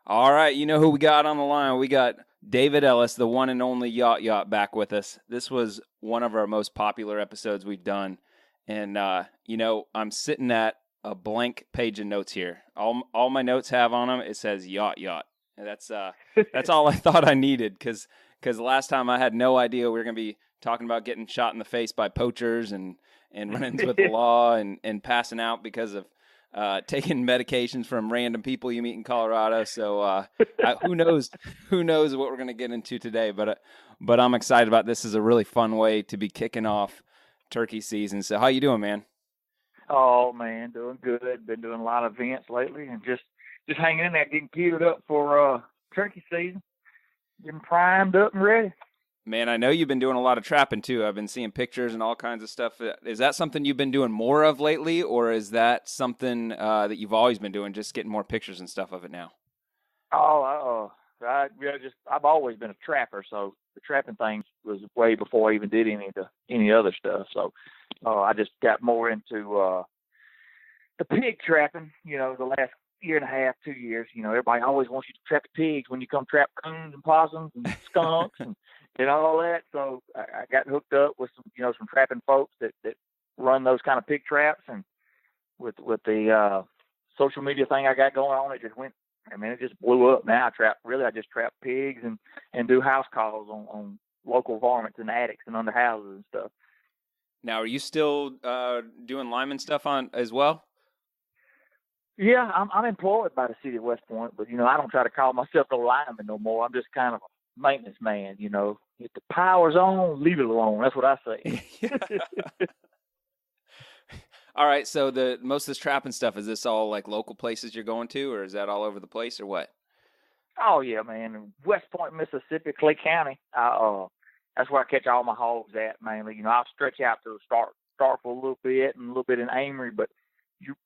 All right, you know who we got on the line? We got David Ellis, the one and only Yawt Yawt, back with us. This was one of our most popular episodes we've done, and I'm sitting at a blank page of notes here. All my notes have on them. It says Yawt Yawt, and that's all I thought I needed because last time I had no idea we were going to be talking about getting shot in the face by poachers and run-ins with the law and passing out because of taking medications from random people you meet in Colorado. So who knows what we're going to get into today. But I'm excited about this. Is a really fun way to be kicking off turkey season. So how you doing, man? Oh man, doing good. Been doing a lot of events lately, and just hanging in there, getting geared up for turkey season, getting primed up and ready. Man, I know you've been doing a lot of trapping too. I've been seeing pictures and all kinds of stuff. Is that something you've been doing more of lately, or is that something that you've always been doing, just getting more pictures and stuff of it now? I've always been a trapper, so the trapping thing was way before I even did any other stuff. So I just got more into the pig trapping. The last year and a half, 2 years. Everybody always wants you to trap the pigs when you come trap coons and possums and skunks and all that. So I got hooked up with some trapping folks that run those kind of pig traps, and with the social media thing I got going on, it just went. I mean, it just blew up. Now I just trap pigs and do house calls on local varmints and attics and under houses and stuff. Now, are you still doing lineman stuff on as well? Yeah, I'm employed by the city of West Point, but I don't try to call myself a lineman no more. I'm just kind of a maintenance man. If the power's on, leave it alone. That's what I say. All right, so the most of this trapping stuff, is this all like local places you're going to, or is that all over the place, or what? Oh yeah, man. West Point, Mississippi, Clay County. That's where I catch all my hogs at mainly. I'll stretch out to start for a little bit and a little bit in Amory, but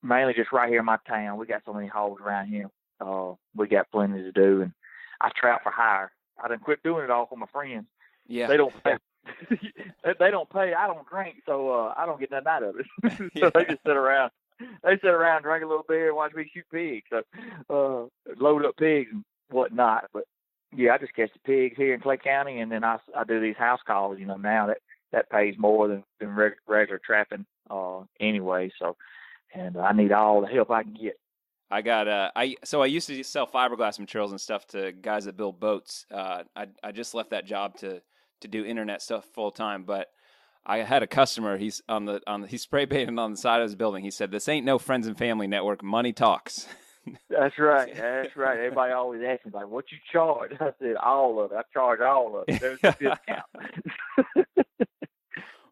mainly just right here in my town. We got so many hogs around here. We got plenty to do, and I trap for hire. I done quit doing it all for my friends. Yeah, they don't pay. They don't pay. I don't drink, so I don't get nothing out of it. So yeah. they just sit around. They sit around, drink a little beer, and watch me shoot pigs. So load up pigs and whatnot. But yeah, I just catch the pigs here in Clay County, and then I do these house calls. Now that pays more than regular trapping anyway. So, and I need all the help I can get. I got I used to sell fiberglass materials and stuff to guys that build boats. I just left that job to do internet stuff full time, but I had a customer. He's he's spray painting on the side of his building. He said, "This ain't no friends and family network. Money talks." That's right. That's right. Everybody always asks me, like, "What you charge?" I said, "All of it. I charge all of it. There's no discount.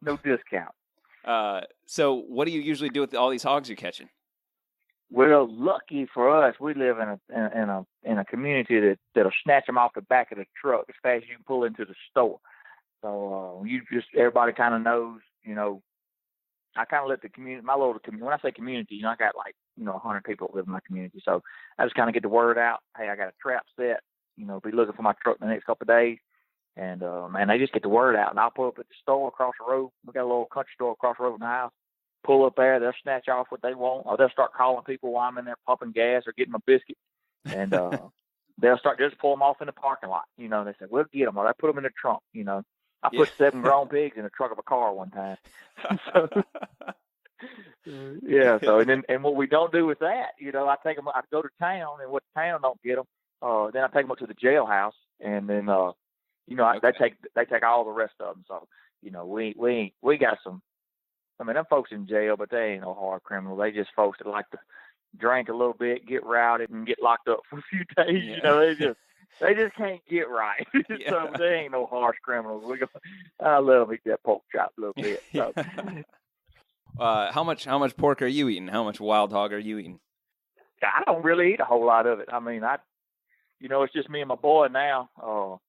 No discount." So what do you usually do with all these hogs you're catching? Well, lucky for us, we live in a community that'll snatch them off the back of the truck as fast as you can pull into the store. So everybody kind of knows. I kind of let the community, my little community. When I say community, I got 100 people that live in my community. So I just kind of get the word out. Hey, I got a trap set. Be looking for my truck in the next couple of days. And man, they just get the word out, and I'll pull up at the store across the road. We got a little country store across the road from the house. Pull up there, they'll snatch off what they want, or they'll start calling people while I'm in there pumping gas or getting my biscuit, and they'll start just pull them off in the parking lot. They say, "We'll get them," or they put them in the trunk. I put 7 grown pigs in the trunk of a car one time. So, yeah. So and what we don't do with that, I take them. I go to town, and what town don't get them, then I take them up to the jailhouse, and then okay. they take all the rest of them. So we got some. I mean, them folks in jail, but they ain't no hard criminals. They just folks that like to drink a little bit, get routed, and get locked up for a few days. Yeah. They just can't get right. Yeah. So they ain't no harsh criminals. I love them eat that pork chop a little bit. So. How much pork are you eating? How much wild hog are you eating? I don't really eat a whole lot of it. I mean, it's just me and my boy now.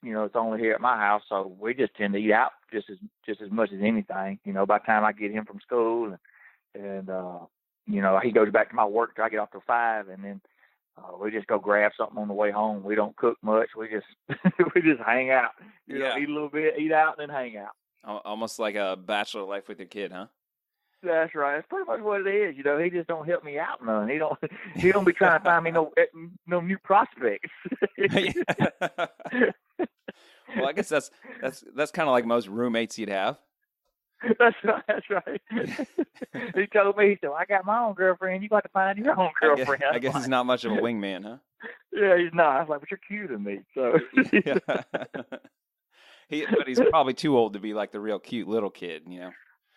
It's only here at my house, so we just tend to eat out just as much as anything. By the time I get him from school, and he goes back to my work till I get off till 5, and then we just go grab something on the way home. We don't cook much. We just we just hang out. Eat a little bit, eat out, and then hang out. Almost like a bachelor life with your kid, huh? That's right. That's pretty much what it is. He just don't help me out none. He don't be trying to find me no new prospects. Well, I guess that's kind of like most roommates you'd have. That's right. That's right. He told me, I got my own girlfriend. You got to find your own girlfriend. I guess he's not much of a wingman, huh? Yeah, he's not. I was like, but you're cuter than me. So. But he's probably too old to be like the real cute little kid,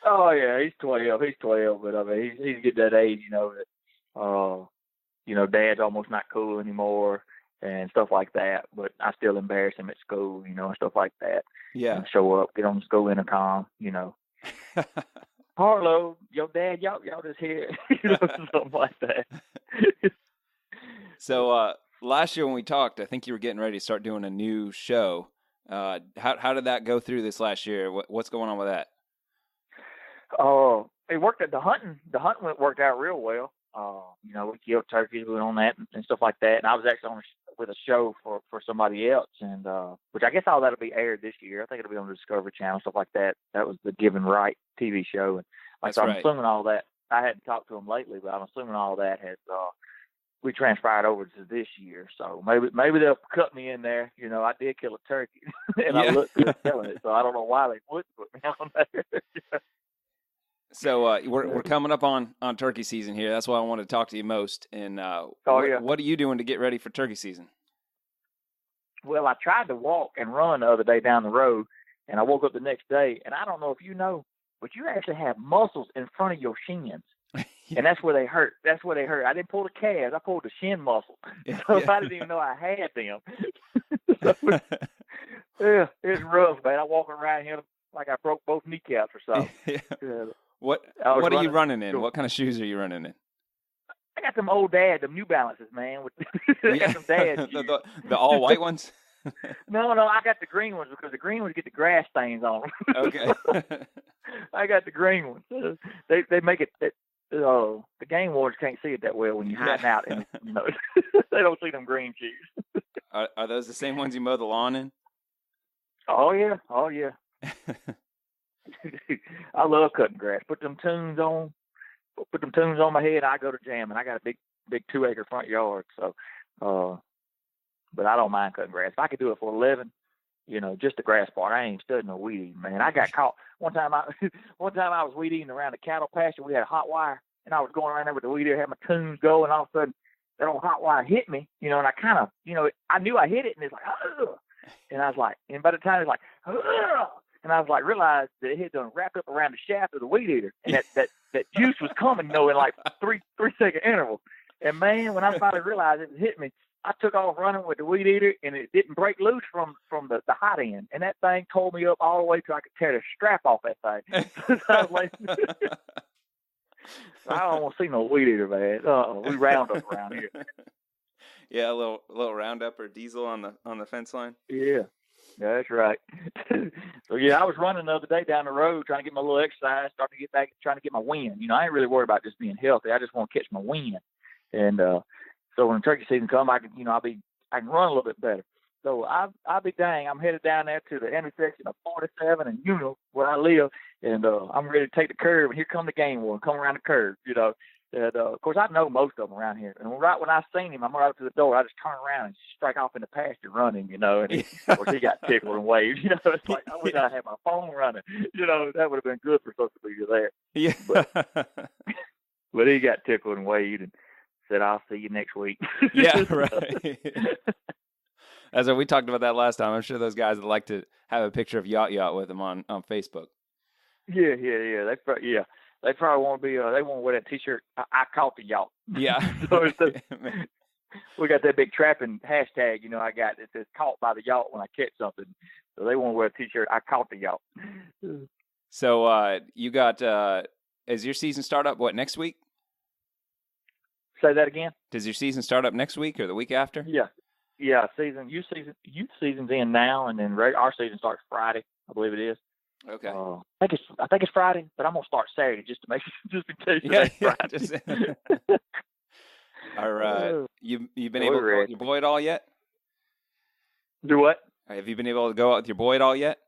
Oh yeah, he's 12. He's 12, but I mean, he's getting that age, that Dad's almost not cool anymore and stuff like that. But I still embarrass him at school, and stuff like that. Yeah. And show up, get on the school intercom, Harlow, your dad, y'all just here, something like that. So last year when we talked, I think you were getting ready to start doing a new show. How did that go through this last year? What's going on with that? It worked at the hunting. The hunting worked out real well. We killed turkeys, we went on that and stuff like that. And I was actually with a show for somebody else, and which I guess all that'll be aired this year. I think it'll be on the Discovery Channel, stuff like that. That was the Given Right TV show, and I'm assuming all that. I hadn't talked to him lately, but I'm assuming all that has we transpired over to this year. So maybe they'll cut me in there. I did kill a turkey, and I looked good killing it. So I don't know why they wouldn't put me on there. So we're coming up on turkey season here. That's why I wanted to talk to you most. And what are you doing to get ready for turkey season? Well, I tried to walk and run the other day down the road, and I woke up the next day, and I don't know if you know, but you actually have muscles in front of your shins, and that's where they hurt. That's where they hurt. I didn't pull the calves. I pulled the shin muscle. So I didn't even know I had them. Yeah, it's rough, man. I walk around here like I broke both kneecaps or something. What are you running in? What kind of shoes are you running in? I got them old them New Balances, man. I got some dad shoes. The all white ones? No, I got the green ones because the green ones get the grass stains on them. Okay. I got the green ones. They make it that the game wardens can't see it that well when you're hiding out, and they don't see them green shoes. Are those the same ones you mow the lawn in? Oh yeah. I love cutting grass. Put them tunes on my head. I go to jamming. I got a big 2-acre front yard, so but I don't mind cutting grass. If I could do it for a living, just the grass part. I ain't studying no weed eating, man. I got caught one time. I was weed eating around the cattle pasture. We had a hot wire, and I was going around there with the weed eater, had my tunes going, and all of a sudden that old hot wire hit me, and I kind of, I knew I hit it, and it's like, ugh. And I was like, and by the time it's like, ugh. And I was like, realized that it had done wrapped up around the shaft of the weed eater, and that juice was coming, in like 3-second intervals. And man, when I finally realized it hit me, I took off running with the weed eater, and it didn't break loose from the hot end. And that thing tore me up all the way till I could tear the strap off that thing. So I was like, I don't want to see no weed eater, man. We round up around here. Yeah, a little Roundup or Diesel on the fence line. Yeah. Yeah, that's right. So yeah, I was running the other day down the road trying to get my little exercise, starting to get back, trying to get my wind. I ain't really worried about just being healthy. I just want to catch my wind. And so when the turkey season comes, I can run a little bit better. So I'll be dang. I'm headed down there to the intersection of 47 and where I live, and I'm ready to take the curve. And here come the game warden, come around the curve. And, of course, I know most of them around here. And right when I seen him, I'm right up to the door. I just turn around and strike off in the pasture running, And of course, he got tickled and waved. It's like, I wish I had my phone running. That would have been good for social media there. Yeah. But he got tickled and waved and said, "I'll see you next week." Yeah, right. As we talked about that last time, I'm sure those guys would like to have a picture of Yawt Yawt with them on Facebook. Yeah. They probably want to be. They want to wear that T-shirt. I caught the yacht. Yeah. So we got that big trapping hashtag. I got it says "caught by the yacht" when I catch something. So they want to wear a T-shirt. I caught the yacht. So you got. Is your season start up next week? Say that again. Does your season start up next week or the week after? Yeah. Youth season's in now, and then our season starts Friday. I believe it is. Okay. I think it's Friday, but I'm gonna start Saturday just in case. Yeah. Friday. All right. You've been able to go with your boy at all yet? Do what? Have you been able to go out with your boy at all yet?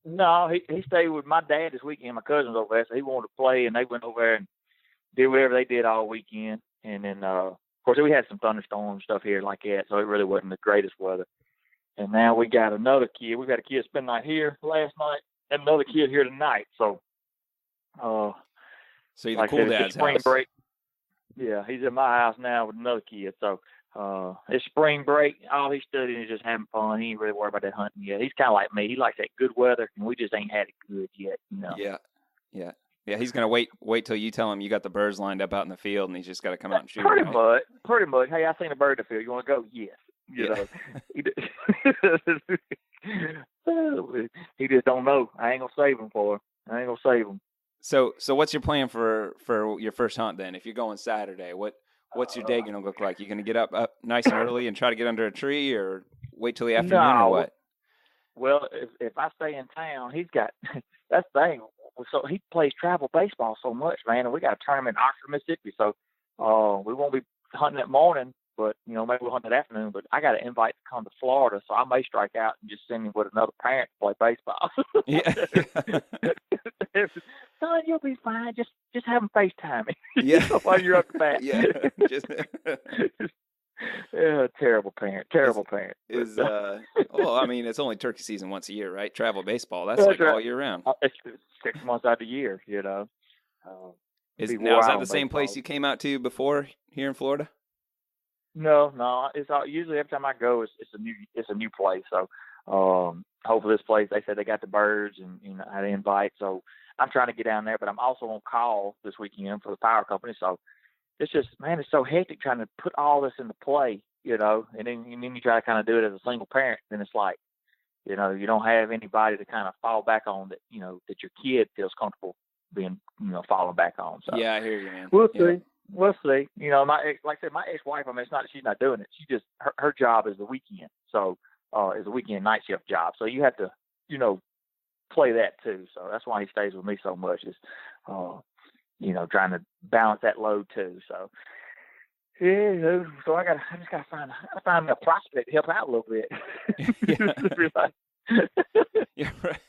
No, he stayed with my dad this weekend. My cousin's over there, so he wanted to play, and they went over there and did whatever they did all weekend. And then, of course, we had some thunderstorms and stuff here like that, so it really wasn't the greatest weather. And now we got another kid. We've got a kid spend the night here last night, and another kid here tonight. So, so you're like the cool dad's spring house. break. Yeah, he's at my house now with another kid. So, it's spring break. All he's studying is just having fun. He ain't really worried about that hunting yet. He's kind of like me. He likes that good weather, and we just ain't had it good yet. You know. Yeah. He's gonna wait till you tell him you got the birds lined up out in the field, and he's just got to come out and shoot. Pretty much. Hey, I seen a bird in the field. You want to go? Yes. You know. He just don't know. I ain't gonna save him for him. So what's your plan for your first hunt then? If you're going Saturday, what's your day gonna look like? You gonna get up nice and early and try to get under a tree, or wait till the afternoon, or what? Well, if I stay in town, he's got that's the thing. So he plays travel baseball so much, man, and we got a tournament in Oxford, Mississippi. So we won't be hunting that morning, but maybe we'll hunt that afternoon. But I got an invite to come to Florida, so I may strike out and just send him with another parent to play baseball. Yeah. Son, you'll be fine. Just have him FaceTime me. Yeah. While you're up the bat. Yeah. Yeah, terrible parent. Well, I mean, it's only turkey season once a year, right? Travel baseball, that's like all year round. It's 6 months out of the year, Now, is that the same place you came out to before here in Florida? No. It's usually every time I go, it's a new place. So hopefully this place, they said they got the birds and I had an invite. So I'm trying to get down there, but I'm also on call this weekend for the power company. So it's just, man, it's so hectic trying to put all this into play, and then you try to kind of do it as a single parent. Then it's like, you don't have anybody to kind of fall back on that your kid feels comfortable being, falling back on. So yeah, I hear you, man. We'll see. Like I said, my ex-wife, I mean, it's not that she's not doing it. She just, her job is the weekend. So, it's a weekend night shift job. So you have to, play that too. So that's why he stays with me so much is, trying to balance that load too. So, yeah, so I just gotta find a prospect to help out a little bit. Yeah, right.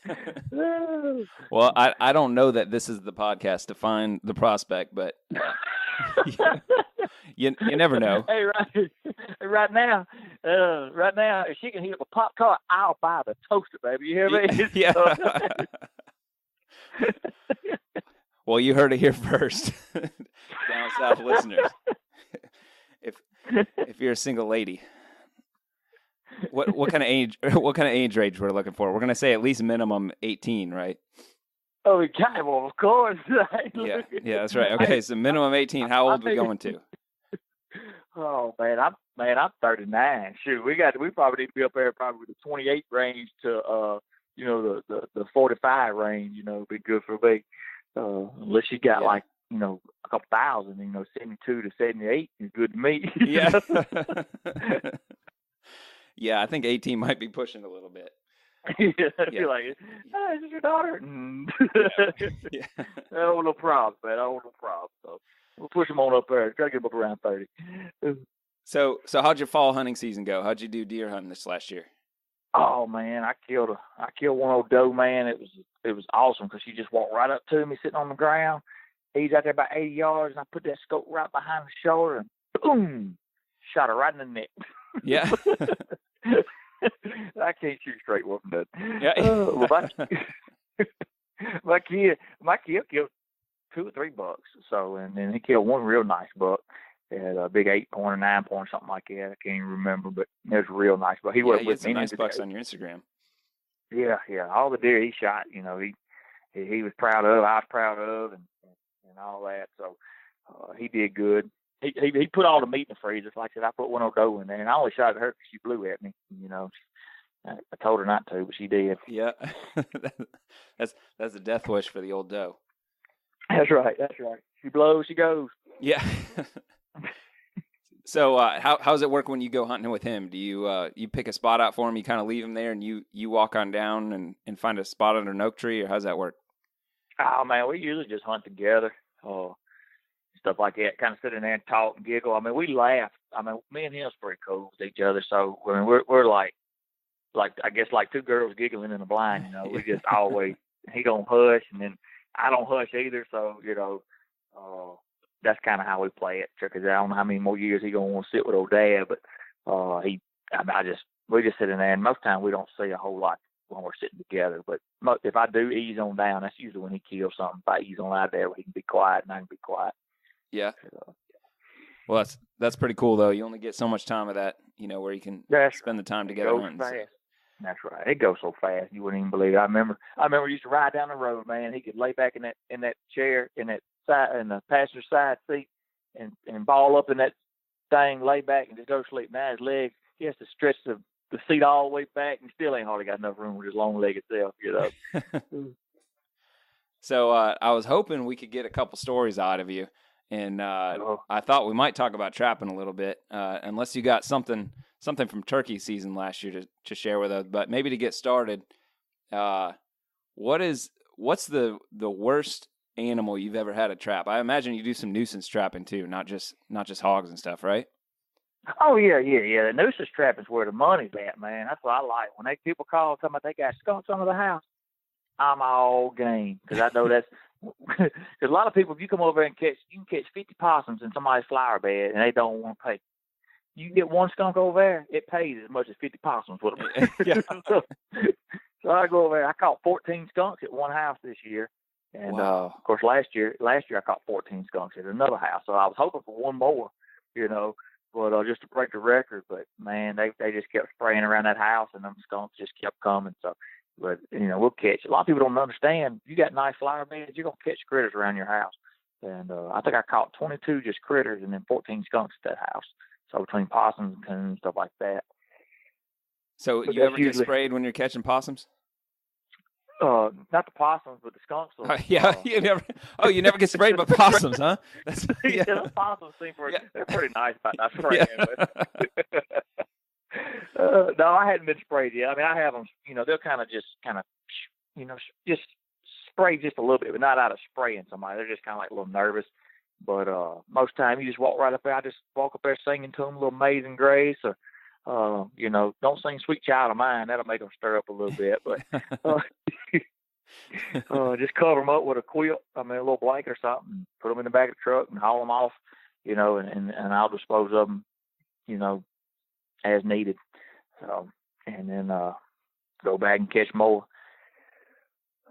Well, I don't know that this is the podcast to find the prospect, but you never know. Hey, right now, if she can heat up a pop tart, I'll buy the toaster, baby. You hear me? Yeah. Well, you heard it here first, down south listeners. If you're a single lady, what kind of age range we're looking for? We're gonna say at least minimum 18, right? Oh, okay, well, of course. Yeah, that's right. Okay, so minimum 18. How old are we going to? Oh man, I'm 39. Shoot, we probably need to be up there probably with the 28 range to the 45 range. Be good for me. Unless you got like a couple thousand, 72 to 78 is good to me. Yeah. Yeah, I think 18 might be pushing a little bit. You're like, hey, is this your daughter? Yeah. Oh, no problem, man. Oh, no problem. So we'll push them on up there. Try to get them up around 30. So how'd your fall hunting season go? How'd you do deer hunting this last year? Oh man, I killed one old doe, man. It was awesome because she just walked right up to me, sitting on the ground. He's out there about 80 yards, and I put that scope right behind the shoulder, and boom, shot her right in the neck. Yeah. I can't shoot straight with them. Yeah. My kid killed 2 or 3 bucks. So, and then he killed one real nice buck. It had a big 8-point or 9-point, something like that. I can't even remember, but it was real nice. But he was with me. Some nice bucks on your Instagram. Yeah. All the deer he shot, he was proud of. I was proud of, and all that. So he did good. He put all the meat in the freezer. Like I said, I put one old doe in there, and I only shot at her because she blew at me. I told her not to, but she did. Yeah, that's a death wish for the old doe. That's right. She blows, she goes. Yeah. So how's it work when you go hunting with him? Do you pick a spot out for him? You kind of leave him there, and you walk on down and find a spot under an oak tree, or how's that work? Oh man, we usually just hunt together. Stuff like that, kind of sit in there and talk and giggle. I mean, we laugh. I mean, me and him's pretty cool with each other. So I mean, we're like, I guess like two girls giggling in the blind. We just always, he gonna hush, and then I don't hush either. So that's kind of how we play it. Because I don't know how many more years he gonna want to sit with old dad, but we just sit in there, and most time we don't say a whole lot when we're sitting together. But if I do ease on down, that's usually when he kills something. If I ease on out there, where he can be quiet and I can be quiet. Yeah. Well, that's pretty cool though. You only get so much time of that, where you can spend the time together. It goes fast. That's right. It goes so fast you wouldn't even believe it. I remember we used to ride down the road, man. He could lay back in that chair in the passenger side seat and ball up in that thing, lay back and just go to sleep. Now his legs, he has to stretch the seat all the way back, and still ain't hardly got enough room with his long-legged self. So I was hoping we could get a couple stories out of you, and I thought we might talk about trapping a little bit, unless you got something from turkey season last year to share with us. But maybe to get started, what's the worst animal you've ever had to trap? I imagine you do some nuisance trapping too, not just hogs and stuff, right? Oh yeah. The nuisance trapping's where the money's at, man. That's what I like. When people call talking about they got skunks under the house, I'm all game, because I know that's because a lot of people, if you come over and you can catch 50 possums in somebody's flower bed and they don't want to pay. You get one skunk over there, it pays as much as 50 possums would have. Yeah. So I go over there. I caught 14 skunks at one house this year. And, wow. Of course, last year I caught 14 skunks at another house. So I was hoping for one more, but just to break the record. But, man, they just kept spraying around that house, and them skunks just kept coming. So, but, we'll catch. A lot of people don't understand. You got nice flower beds, you're going to catch critters around your house. And I think I caught 22 just critters and then 14 skunks at that house. So between possums and coons, stuff like that. So you ever get sprayed when you're catching possums? Not the possums, but the skunks. You never get sprayed by possums, huh? The possums they're pretty nice about not spraying. But, no, I hadn't been sprayed yet. I mean, I have them. They'll just spray just a little bit, but not out of spraying somebody. They're just kind of like a little nervous. But most time you just walk right up there. I just walk up there singing to them a little Amazing Grace, or don't sing Sweet Child of Mine. That'll make them stir up a little bit. But just cover them up with a quilt, a little blanket or something, put them in the back of the truck and haul them off, and I'll dispose of them, as needed. So, and then go back and catch more.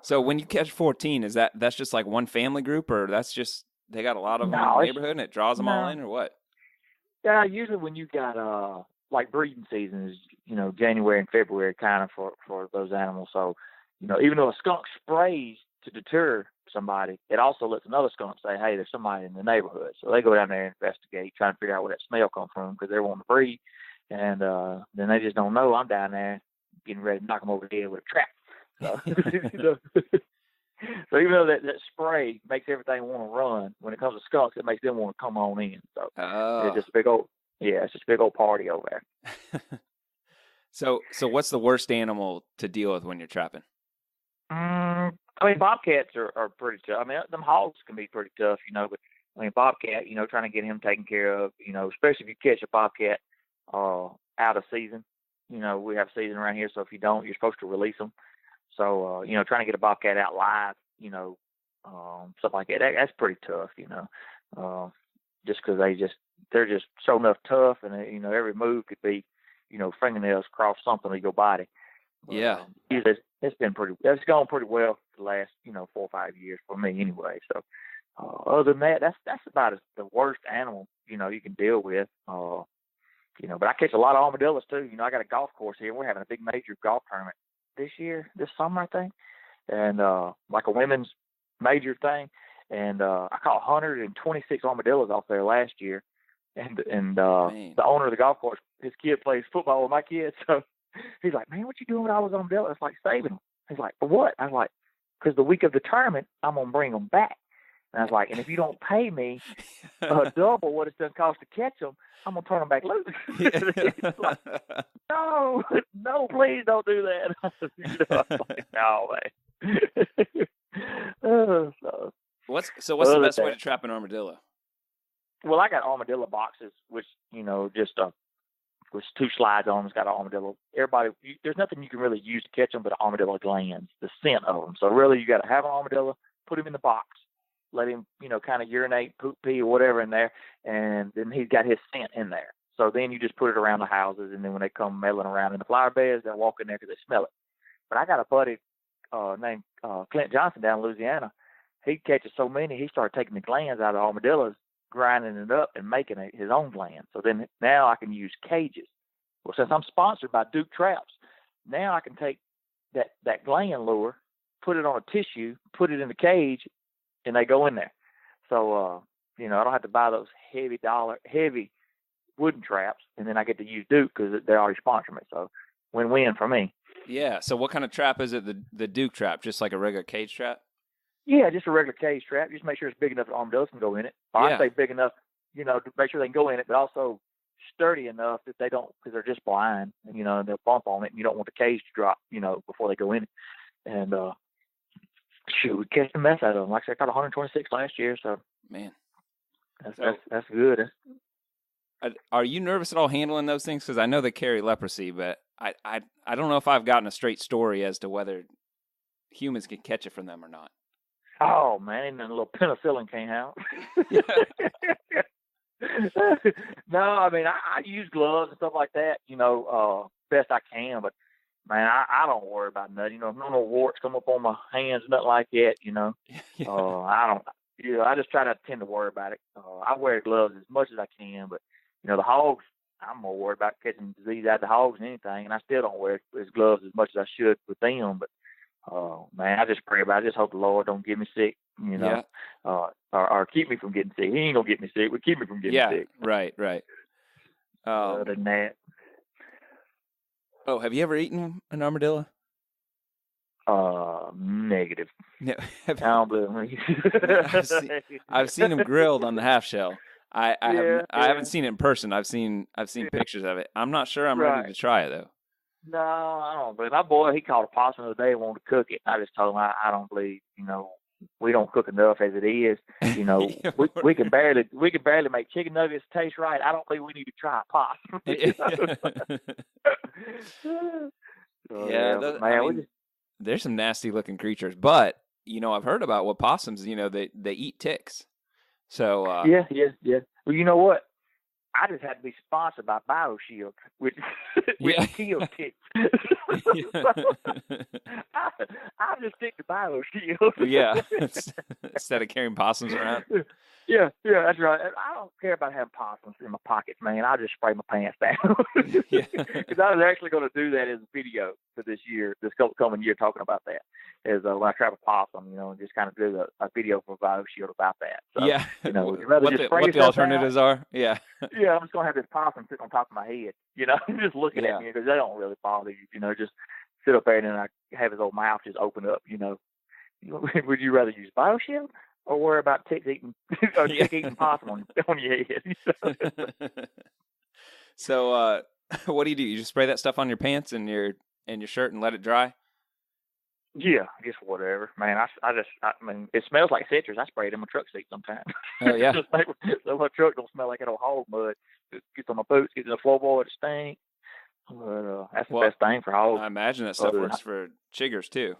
So when you catch 14, that's just like one family group, or that's just they got a lot of them in the neighborhood and it draws them all in, or what? Yeah, usually when you got like breeding season is January and February kind of for those animals. So even though a skunk sprays to deter somebody, it also lets another skunk say, hey, there's somebody in the neighborhood. So they go down there and investigate, trying to figure out where that smell comes from, because they're wanting to breed. And then they just don't know I'm down there getting ready to knock them over the head with a trap. So, so even though that spray makes everything want to run, when it comes to skunks, it makes them want to come on in. So it's just a big old party over there. So what's the worst animal to deal with when you're trapping? Bobcats are pretty tough. Them hogs can be pretty tough, but bobcat, trying to get him taken care of, especially if you catch a bobcat out of season. We have season around here, so if you don't, you're supposed to release them. So, trying to get a bobcat out live, stuff like that, that's pretty tough, just because they're just so enough tough, and, every move could be, fingernails cross something of your body. Yeah. It's gone pretty well for the last, 4 or 5 years for me anyway. So, other than that, that's about the worst animal, you can deal with. But I catch a lot of armadillos too. I got a golf course here. We're having a big major golf tournament this summer, I think, and like a women's major thing. And I caught 126 armadillos off there last year. And the owner of the golf course, his kid plays football with my kids, so he's like, "Man, what you doing with all those armadillos?" It's like, saving them. He's like, "For what?" I was like, "Because the week of the tournament, I'm gonna bring them back." And I was like, "And if you don't pay me double what it's gonna cost to catch them, I'm gonna turn them back loose." Like, no, please don't do that. I was like, no, man. What's the best way to trap an armadillo? Well, I got armadillo boxes, which just with 2 slides on them. It's got an armadillo. There's nothing you can really use to catch them but armadillo glands, the scent of them. So really, you got to have an armadillo, put him in the box, let him, kind of urinate, poop, pee, or whatever in there, and then he's got his scent in there. So then you just put it around the houses, and then when they come meddling around in the flower beds, they'll walk in there because they smell it. But I got a buddy named Clint Johnson down in Louisiana. He catches so many, he started taking the glands out of armadillos, grinding it up, and making his own glands. So then now I can use cages. Well, since I'm sponsored by Duke Traps, now I can take that gland lure, put it on a tissue, put it in the cage, and they go in there. So, I don't have to buy those heavy wooden traps, and then I get to use Duke because they already sponsor me. So win-win for me. Yeah. So what kind of trap is it? The Duke trap, just like a regular cage trap? Yeah, just a regular cage trap. Just make sure it's big enough that armadillos can go in it. Or I say big enough, to make sure they can go in it, but also sturdy enough that they don't, because they're just blind, and they'll bump on it, and you don't want the cage to drop, before they go in it. And we catch the mess out of them. Like I said, I caught 126 last year, so man, that's good. Are you nervous at all handling those things? Because I know they carry leprosy, but I don't know if I've gotten a straight story as to whether humans can catch it from them or not. Oh man, even a little penicillin can't help. No, I mean I use gloves and stuff like that, best I can. But man, I don't worry about nothing. No warts come up on my hands, nothing like that. I don't. I just try not to tend to worry about it. I wear gloves as much as I can, but the hogs, I'm more worried about catching disease out of the hogs than anything, and I still don't wear his gloves as much as I should with them. But man, I just pray about it. I just hope the Lord don't get me sick, or keep me from getting sick. He ain't gonna get me sick, but keep me from getting sick. Right. Other than that. Oh, have you ever eaten an armadillo? Negative. No, I don't believe. I've seen them grilled on the half shell. I haven't seen it in person. I've seen pictures of it. I'm not sure I'm ready to try it though. No, I don't believe. My boy, he caught a possum the other day and wanted to cook it. I just told him I don't believe. We don't cook enough as it is. We can barely make chicken nuggets taste right. I don't believe we need to try a possum. There's some nasty looking creatures, but I've heard about what possums. They eat ticks. So yeah. Well, you know what? I just had to be sponsored by BioShield, which kill ticks. I just stick to BioShield. Yeah, instead of carrying possums around. Yeah, that's right. I don't care about having possums in my pockets, man. I'll just spray my pants down. Because I was actually going to do that as a video for this coming year, talking about that. Is when I trap a possum, and just kind of do a video for BioShield about that. So, what the alternatives are. Yeah. Yeah, I'm just going to have this possum sitting on top of my head, just looking at me, because they don't really bother you, just sit up there and then I have his old mouth just open up, Would you rather use BioShield or worry about ticks eating possum on your head? So, what do? You just spray that stuff on your pants and your shirt and let it dry? Yeah, just whatever, man. I mean, it smells like citrus. I spray it in my truck seat sometimes. Oh yeah. So my truck don't smell like an old hog mud. It gets on my boots, gets in the floorboard, it stinks. But that's the best thing for hogs. I imagine that stuff works for chiggers too.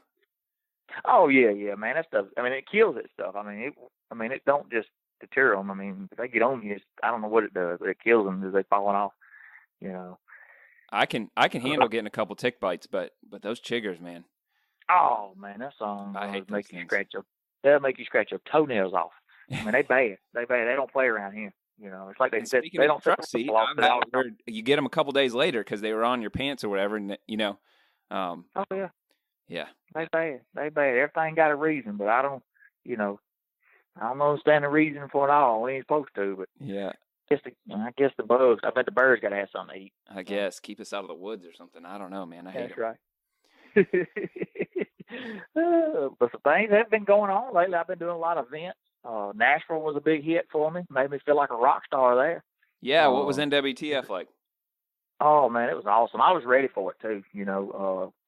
Oh yeah, man. That stuff. I mean, it kills that stuff. I mean, it don't just deter them. I mean, if they get on you, I don't know what it does, but it kills them as they falling off. I can handle getting a couple tick bites, but those chiggers, man. Oh man, that song I hate make you scratch they'll make you scratch your toenails off. I mean, they bad. They don't play around here. It's like they said they don't truck seat. I've heard you get them a couple days later because they were on your pants or whatever, and oh yeah. Yeah. They bad. Everything got a reason, but I don't understand the reason for it all. We ain't supposed to, but yeah. I guess the bugs. I bet the birds got to have something to eat. I guess keep us out of the woods or something. I don't know, man. I hate That's right. But some things have been going on lately. I've been doing a lot of events. Nashville was a big hit for me. Made me feel like a rock star there. Yeah. What was NWTF like? Oh man, it was awesome. I was ready for it too. I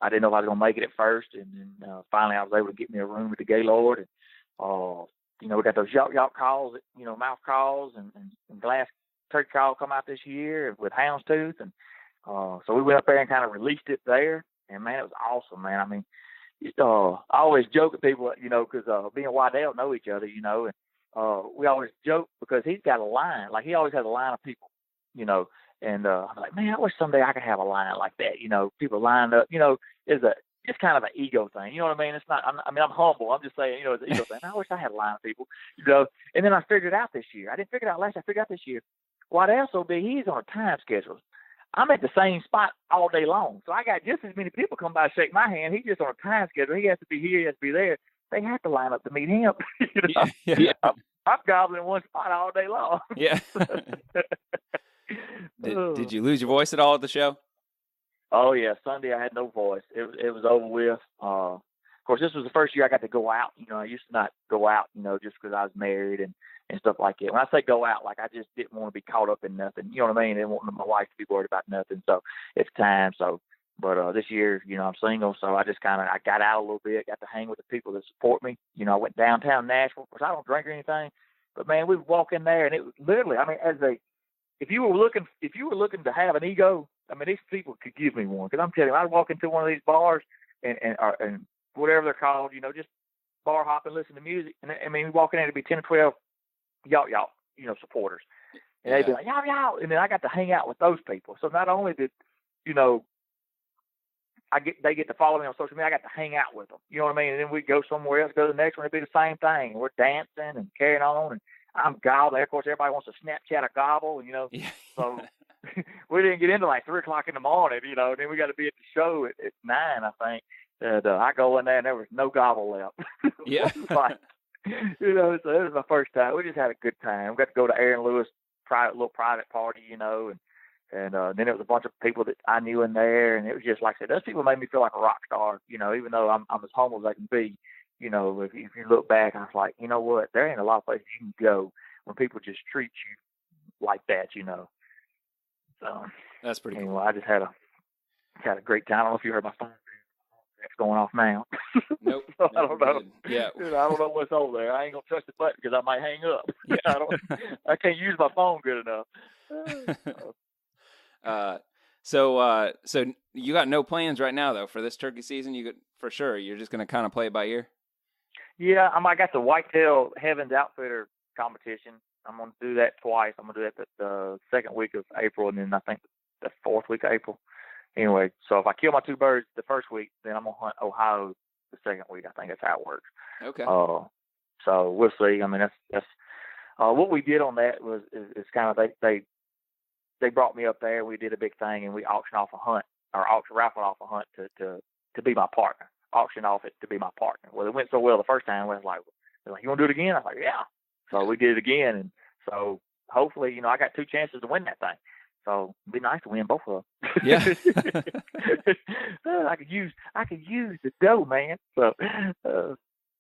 didn't know if I was gonna make it at first, and then finally I was able to get me a room at the Gaylord. And we got those Yawt Yawt calls, mouth calls and glass turkey call come out this year with Houndstooth, and so we went up there and kind of released it there, and man, it was awesome, man. I mean, I always joke at people, because me and Waddell know each other, and we always joke because he's got a line, like he always has a line of people, and I'm like, man, I wish someday I could have a line like that, people lined up, it's kind of an ego thing, you know what I mean? It's not, I'm humble. I'm just saying, it's an ego thing. I wish I had a line of people, and then I figured it out this year. I didn't figure it out last year. I figured it out this year. Waddell so big, he's on a time schedule. I'm at the same spot all day long. So I got just as many people come by and shake my hand. He's just on a time schedule. He has to be here. He has to be there. They have to line up to meet him. Yeah. I'm gobbling one spot all day long. Yeah. Did you lose your voice at all at the show? Oh, yeah. Sunday I had no voice. It was over with. Of course, this was the first year I got to go out. I used to not go out, just because I was married and stuff like that. When I say go out, like I just didn't want to be caught up in nothing. You know what I mean? I didn't want my wife to be worried about nothing. So it's time. So, but this year, I'm single. So I just I got out a little bit, got to hang with the people that support me. I went downtown Nashville. Of course, I don't drink or anything, but man, we would walk in there and it was literally, if you were looking to have an ego, these people could give me one. Cause I'm telling you, I'd walk into one of these bars and whatever they're called, just bar hopping, listen to music. And we walk in there to be 10 or 12 Yawt Yawt, supporters. And they'd be like, Yawt Yawt. And then I got to hang out with those people. So not only did, they get to follow me on social media, I got to hang out with them. You know what I mean? And then we'd go somewhere else, go to the next one, it'd be the same thing. And we're dancing and carrying on. And I'm gobbling. Of course, everybody wants to Snapchat a gobble, and, Yeah. So we didn't get into like 3 o'clock in the morning, and then we got to be at the show at 9, I think. And I go in there and there was no gobble left. Yeah. So it was my first time. We just had a good time. We got to go to Aaron Lewis' little private party, and then it was a bunch of people that I knew in there, and it was just like I said, those people made me feel like a rock star, even though I'm as humble as I can be. If you look back, I was like, you know what, there ain't a lot of places you can go when people just treat you like that, So that's pretty anyway, cool. I just had a great time. I don't know if you heard my phone. It's going off now. Nope. So I don't know. Yeah. I don't know what's over there. I ain't gonna touch the button because I might hang up. Yeah. I can't use my phone good enough. So you got no plans right now though for this turkey season. For sure. You're just gonna kind of play it by ear. Yeah, I got the Whitetail Heavens Outfitter competition. I'm gonna do that twice. I'm gonna do that the second week of April, and then I think the 4th week of April. Anyway, so if I kill my 2 birds the first week, then I'm gonna hunt Ohio the second week. I think that's how it works. Okay. So we'll see. That's what we did on that was kind of they brought me up there. We did a big thing, and we auctioned off a hunt, or raffled off a hunt to be my partner. Auctioned off it to be my partner. Well, it went so well the first time. I was like, you want to do it again? I was like, yeah. So we did it again, and so hopefully, I got 2 chances to win that thing. So it'd be nice to win both of them. Yeah. I could use the dough, man. So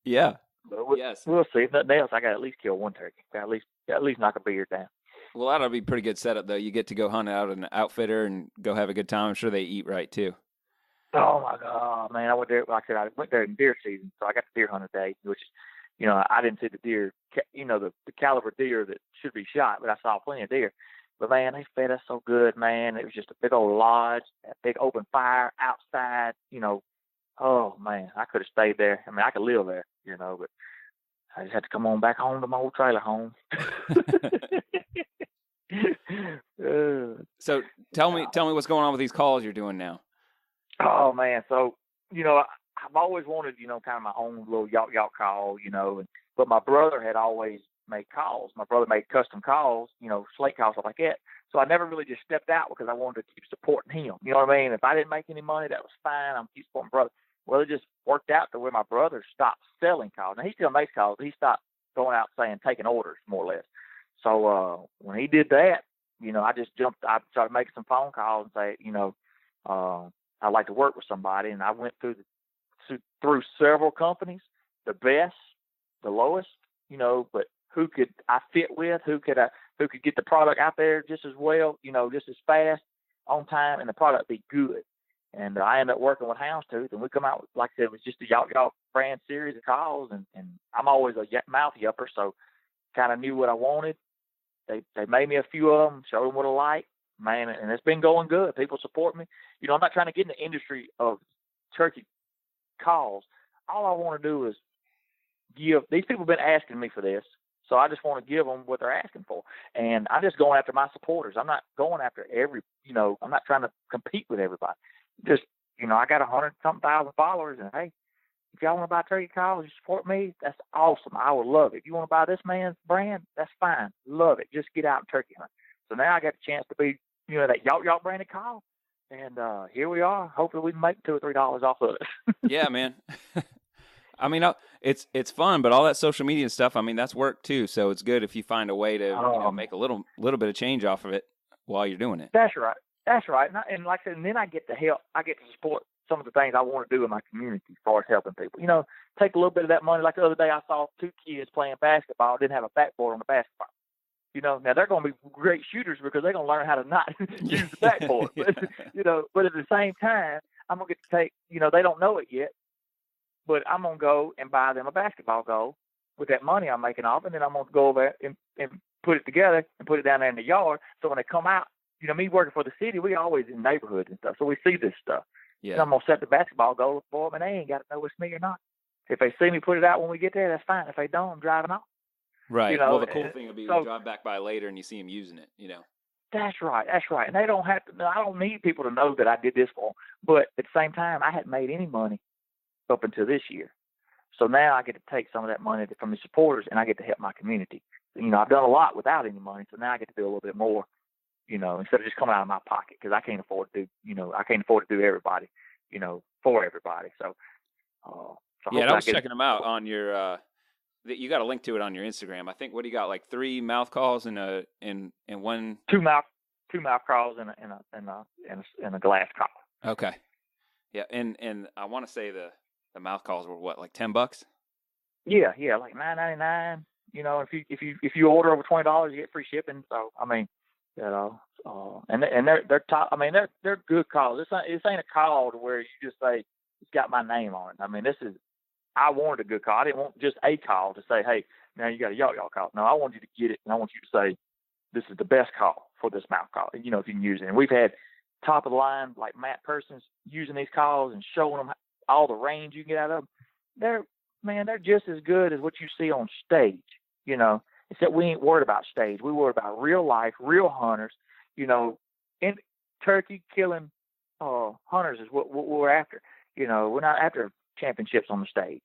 yeah. Yes. We'll see. If nothing else, I got to at least kill 1 turkey. At least knock a beard down. Well, that'll be a pretty good setup, though. You get to go hunt out an outfitter and go have a good time. I'm sure they eat right too. Oh my God, man! I went there. Like I said, I went there in deer season, so I got the deer hunter day, which is, I didn't see the deer, the caliber deer that should be shot, but I saw plenty of deer. But man, they fed us so good, man. It was just a big old lodge, a big open fire outside. Oh man, I could have stayed there. I could live there, but I just had to come on back home to my old trailer home. So tell me what's going on with these calls you're doing now. Oh man, so I've always wanted, kind of my own little Yawt Yawt call, but my brother had always made calls. My brother made custom calls, slate calls, stuff like that. So I never really just stepped out because I wanted to keep supporting him. You know what I mean? If I didn't make any money, that was fine. I'm keep supporting my brother. Well, it just worked out to where my brother stopped selling calls. Now he still makes calls. He stopped going out taking orders, more or less. So when he did that, I just I started making some phone calls and say, I'd like to work with somebody, and I went through several companies, the best, the lowest, but who could I fit with, who could get the product out there just as well, just as fast, on time, and the product be good. And I ended up working with Houndstooth, and we come out with, like I said, it was just a Yawt Yawt brand series of calls, and I'm always a mouth yupper, so kind of knew what I wanted. they made me a few of them, showed them what I like, man, and it's been going good. People support me. You know, I'm not trying to get in the industry of turkey calls. All I want to do is give. These people have been asking me for this, so I just want to give them what they're asking for. And I'm just going after my supporters. I'm not going after I'm not trying to compete with everybody. Just, I got 100-something thousand followers, and hey, if y'all want to buy turkey calls, you support me, that's awesome. I would love it. If you want to buy this man's brand, that's fine. Love it. Just get out and turkey hunt. So now I got a chance to be, that Yawt Yawt branded call. And here we are. Hopefully we can make $2 or $3 off of it. Yeah, man. I mean, it's fun, but all that social media stuff, I mean, that's work too. So it's good if you find a way to make a little bit of change off of it while you're doing it. That's right. That's right. And like I said, and then I get to help. I get to support some of the things I want to do in my community as far as helping people. Take a little bit of that money. Like the other day, I saw 2 kids playing basketball, didn't have a backboard on the basketball. Now they're going to be great shooters because they're going to learn how to not use the backboard. But at the same time, I'm going to get to take, they don't know it yet, but I'm going to go and buy them a basketball goal with that money I'm making off, and then I'm going to go over and put it together and put it down there in the yard. So when they come out, me working for the city, we always in neighborhoods and stuff, so we see this stuff. Yeah. And I'm going to set the basketball goal for them, and they ain't got to know it's me or not. If they see me put it out when we get there, that's fine. If they don't, I'm driving off. Right. Well, the cool thing will be you drive back by later and you see them using it, That's right. That's right. And they don't have to, I don't need people to know that I did this for them. But at the same time, I hadn't made any money up until this year. So now I get to take some of that money from the supporters and I get to help my community. I've done a lot without any money. So now I get to do a little bit more, instead of just coming out of my pocket, because I can't afford to do everybody, for everybody. So I was checking them out on your, you got a link to it on your Instagram. I think, what do you got, like 3 mouth calls and one? Two mouth calls and a glass call. Okay. Yeah. And I want to say the mouth calls were what, like $10? Yeah. Like $9.99. If you order over $20, you get free shipping. So, I mean, and they're top. I mean, they're good calls. This ain't a call to where you just say it's got my name on it. I mean, I wanted a good call. I didn't want just a call to say, hey, now you got a Yawt Yawt call. No, I want you to get it, and I want you to say, this is the best call for this mouth call, if you can use it. And we've had top of the line, like Matt Persons, using these calls and showing them all the range you can get out of them. They're just as good as what you see on stage, except we ain't worried about stage. We worried about real life, real hunters, in turkey killing hunters is what we're after. We're not after championships on the stage.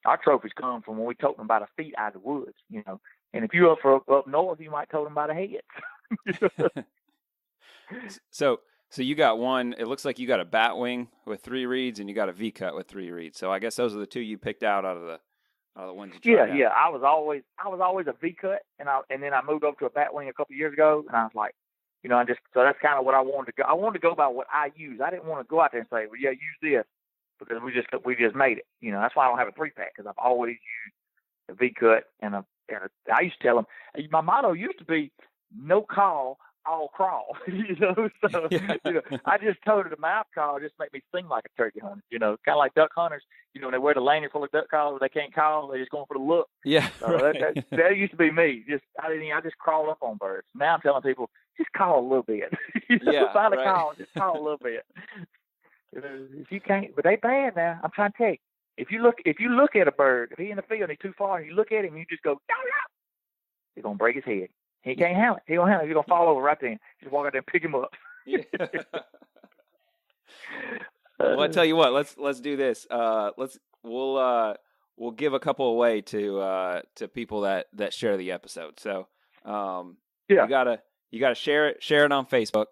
Our trophies come from when we tote them by the feet out of the woods. And if you're up north, you might tote them by the head. So you got one. It looks like you got a bat wing with 3 reeds, and you got a V cut with 3 reeds. So I guess those are the 2 you picked out of the ones you tried out. Yeah. I was always a V cut, and then I moved over to a bat wing a couple of years ago, and I was like, so that's kind of what I wanted to go. I wanted to go by what I use. I didn't want to go out there and say, well, yeah, use this, because we just made it. That's why I don't have a 3-pack, because I've always used a V cut and I used to tell them, my motto used to be no call, all crawl. So I just told the mouth call just make me sing like a turkey hunter. Kind of like duck hunters. They wear the lanyard full of duck calls, they can't call. They're just going for the look. Yeah, so right. that used to be me. I just crawled up on birds. Now I'm telling people, just call a little bit. Find a call, just call a little bit. If you can't, but they bad now. I'm trying to tell you. If you look at a bird, if he's in the field and he's too far, and you look at him, and you just go, Yawt Yawt, you're gonna break his head. He can't handle it. He gonna handle it. He's gonna fall over right then. Just walk out there and pick him up. Yeah. Well, I tell you what. Let's do this. We'll give a couple away to people that share the episode. So you gotta share it on Facebook,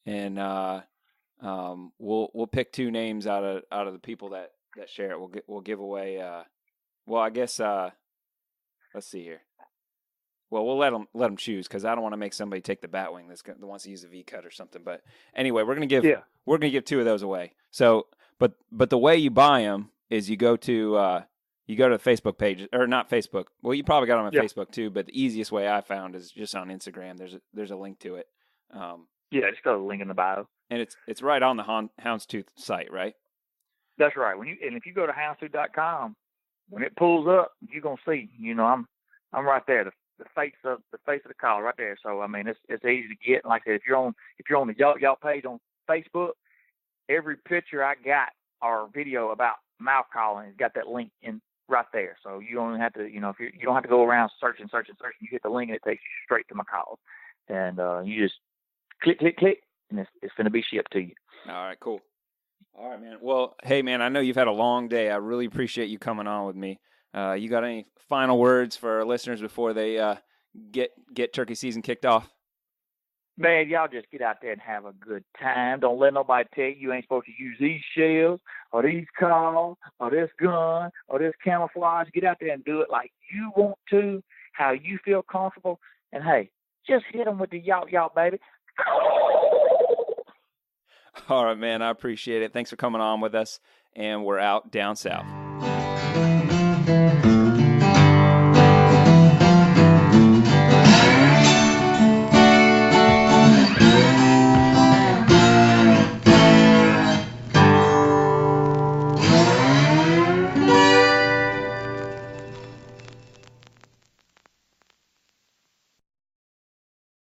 and we'll pick 2 names out of the people that share it. We'll give away. I guess let's see here. Well, we'll let them choose, because I don't want to make somebody take the bat wing that wants to use a V cut or something. But anyway, we're gonna give 2 of those away. So, but the way you buy them is you go to the Facebook page, or not Facebook. Well, you probably got them on Facebook too. But the easiest way I found is just on Instagram. There's a link to it. Just go to the link in the bio, and it's right on the Houndstooth site, right? That's right. If you go to houndstooth.com, when it pulls up, you're gonna see. I'm right there. face of the collar right there. So I mean, it's easy to get. And like I said, if you're on the Yawt Yawt page on Facebook, every picture I got or video about mouth calling has got that link in right there. So you don't have to, you know, if you don't have to go around searching. You hit the link and it takes you straight to my calls, and you just click, and it's going to be shipped to you. All right, cool. All right, man. Well, hey, man, I know you've had a long day. I really appreciate you coming on with me. You got any final words for our listeners before they get turkey season kicked off? Man, y'all just get out there and have a good time. Don't let nobody tell you ain't supposed to use these shells or these calls or this gun or this camouflage. Get out there and do it like you want to, how you feel comfortable. And, hey, just hit them with the Yawt Yawt, baby. All right, man. I appreciate it. Thanks for coming on with us. And we're out down south.